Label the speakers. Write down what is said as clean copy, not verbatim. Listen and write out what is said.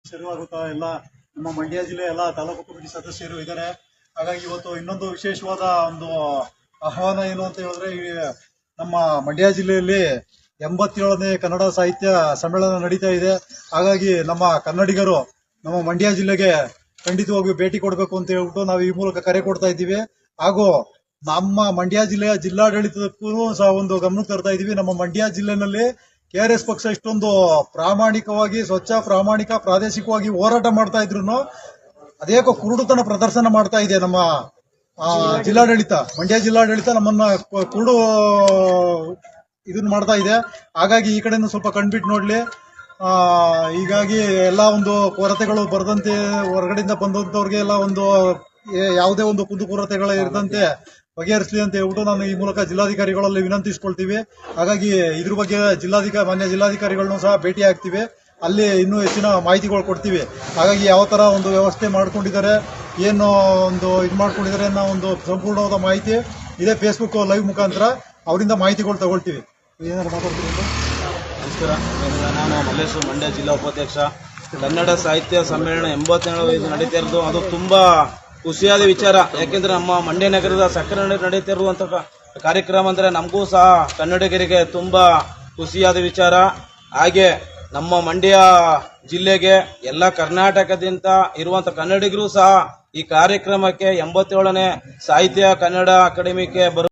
Speaker 1: ಶುರುವಾಗುತ್ತಾ ಎಲ್ಲ ನಮ್ಮ ಮಂಡ್ಯ ಜಿಲ್ಲೆ ಎಲ್ಲ ತಾಲೂಕು ಕಮಿಟಿ ಸದಸ್ಯರು ಇದ್ದಾರೆ. ಹಾಗಾಗಿ ಇವತ್ತು ಇನ್ನೊಂದು ವಿಶೇಷವಾದ ಒಂದು ಆಹ್ವಾನ ಏನು ಅಂತ ಹೇಳಿದ್ರೆ, ನಮ್ಮ ಮಂಡ್ಯ ಜಿಲ್ಲೆಯಲ್ಲಿ 87ನೇ ಕನ್ನಡ ಸಾಹಿತ್ಯ ಸಮ್ಮೇಳನ ನಡೀತಾ ಇದೆ. ಹಾಗಾಗಿ ನಮ್ಮ ಕನ್ನಡಿಗರು ನಮ್ಮ ಮಂಡ್ಯ ಜಿಲ್ಲೆಗೆ ಖಂಡಿತವಾಗಿಯೂ ಭೇಟಿ ಕೊಡಬೇಕು ಅಂತ ಹೇಳ್ಬಿಟ್ಟು ನಾವು ಈ ಮೂಲಕ ಕರೆ ಕೊಡ್ತಾ ಇದ್ದೀವಿ. ಹಾಗೂ ನಮ್ಮ ಮಂಡ್ಯ ಜಿಲ್ಲೆಯ ಜಿಲ್ಲಾಡಳಿತಕ್ಕೂ ಸಹ ಒಂದು ಗಮನಕ್ಕೆ ತರ್ತಾ ಇದ್ದೀವಿ. ನಮ್ಮ ಮಂಡ್ಯ ಜಿಲ್ಲೆನಲ್ಲಿ KRS ಪಕ್ಷ ಇಷ್ಟೊಂದು ಪ್ರಾಮಾಣಿಕವಾಗಿ, ಸ್ವಚ್ಛ, ಪ್ರಾಮಾಣಿಕ, ಪ್ರಾದೇಶಿಕವಾಗಿ ಹೋರಾಟ ಮಾಡ್ತಾ ಇದ್ರು ಅದೇಕೋ ಕುರುಡುತನ ಪ್ರದರ್ಶನ ಮಾಡ್ತಾ ಇದೆ ನಮ್ಮ ಜಿಲ್ಲಾಡಳಿತ. ಮಂಡ್ಯ ಜಿಲ್ಲಾಡಳಿತ ನಮ್ಮನ್ನ ಕುರುಡು ಇದನ್ನ ಮಾಡ್ತಾ ಇದೆ. ಹಾಗಾಗಿ ಈ ಕಡೆನೂ ಸ್ವಲ್ಪ ಕಣ್ಬಿಟ್ಟು ನೋಡ್ಲಿ. ಹೀಗಾಗಿ ಎಲ್ಲ ಒಂದು ಕೊರತೆಗಳು ಬರದಂತೆ, ಹೊರಗಡೆಯಿಂದ ಬಂದಂತವ್ರಿಗೆ ಎಲ್ಲ ಒಂದು ಯಾವುದೇ ಒಂದು ಕುಂದುಕೊರತೆಗಳ ಇರದಂತೆ ಬಗೆಹರಿಸಲಿ ಅಂತ ಹೇಳ್ಬಿಟ್ಟು ನಾನು ಈ ಮೂಲಕ ಜಿಲ್ಲಾಧಿಕಾರಿಗಳಲ್ಲಿ ವಿನಂತಿಸ್ಕೊಳ್ತೀವಿ. ಹಾಗಾಗಿ ಇದ್ರ ಬಗ್ಗೆ ಮಾನ್ಯ ಜಿಲ್ಲಾಧಿಕಾರಿಗಳನ್ನು ಸಹ ಭೇಟಿ ಆಗ್ತೀವಿ. ಅಲ್ಲಿ ಇನ್ನೂ ಹೆಚ್ಚಿನ ಮಾಹಿತಿಗಳು ಕೊಡ್ತೀವಿ. ಹಾಗಾಗಿ ಯಾವ ತರ ಒಂದು ವ್ಯವಸ್ಥೆ ಮಾಡ್ಕೊಂಡಿದ್ದಾರೆ, ಏನು ಒಂದು ಇದು ಮಾಡ್ಕೊಂಡಿದ್ದಾರೆ ಅನ್ನೋ ಒಂದು ಸಂಪೂರ್ಣವಾದ ಮಾಹಿತಿ ಇದೇ ಫೇಸ್ಬುಕ್ ಲೈವ್ ಮುಖಾಂತರ ಅವರಿಂದ ಮಾಹಿತಿಗಳು ತಗೊಳ್ತೀವಿ. ಏನಾದ್ರು ಮಾತಾಡ್ತೀವಿ?
Speaker 2: ನಮಸ್ಕಾರ, ನಾನು ಮಲ್ಲೇಶ್ವರ, ಮಂಡ್ಯ ಜಿಲ್ಲಾ ಉಪಾಧ್ಯಕ್ಷ. ಕನ್ನಡ ಸಾಹಿತ್ಯ ಸಮ್ಮೇಳನ 87 ಇದು ನಡೀತಾ ಇರೋದು ಅದು ತುಂಬಾ ಖುಷಿಯಾದ ವಿಚಾರ. ಯಾಕೆಂದ್ರೆ ನಮ್ಮ ಮಂಡ್ಯ ನಗರದ ಸಕ್ಕರೆ ನಡೀತಾ ಇರುವಂತ ಕಾರ್ಯಕ್ರಮ ಅಂದ್ರೆ ನಮಗೂ ಸಹ ಕನ್ನಡಿಗರಿಗೆ ತುಂಬಾ ಖುಷಿಯಾದ ವಿಚಾರ. ಹಾಗೆ ನಮ್ಮ ಮಂಡ್ಯ ಜಿಲ್ಲೆಗೆ ಎಲ್ಲ ಕರ್ನಾಟಕದಿಂದ ಇರುವಂತ ಕನ್ನಡಿಗರು ಸಹ ಈ ಕಾರ್ಯಕ್ರಮಕ್ಕೆ 87ನೇ ಸಾಹಿತ್ಯ ಕನ್ನಡ ಅಕಾಡೆಮಿಗೆ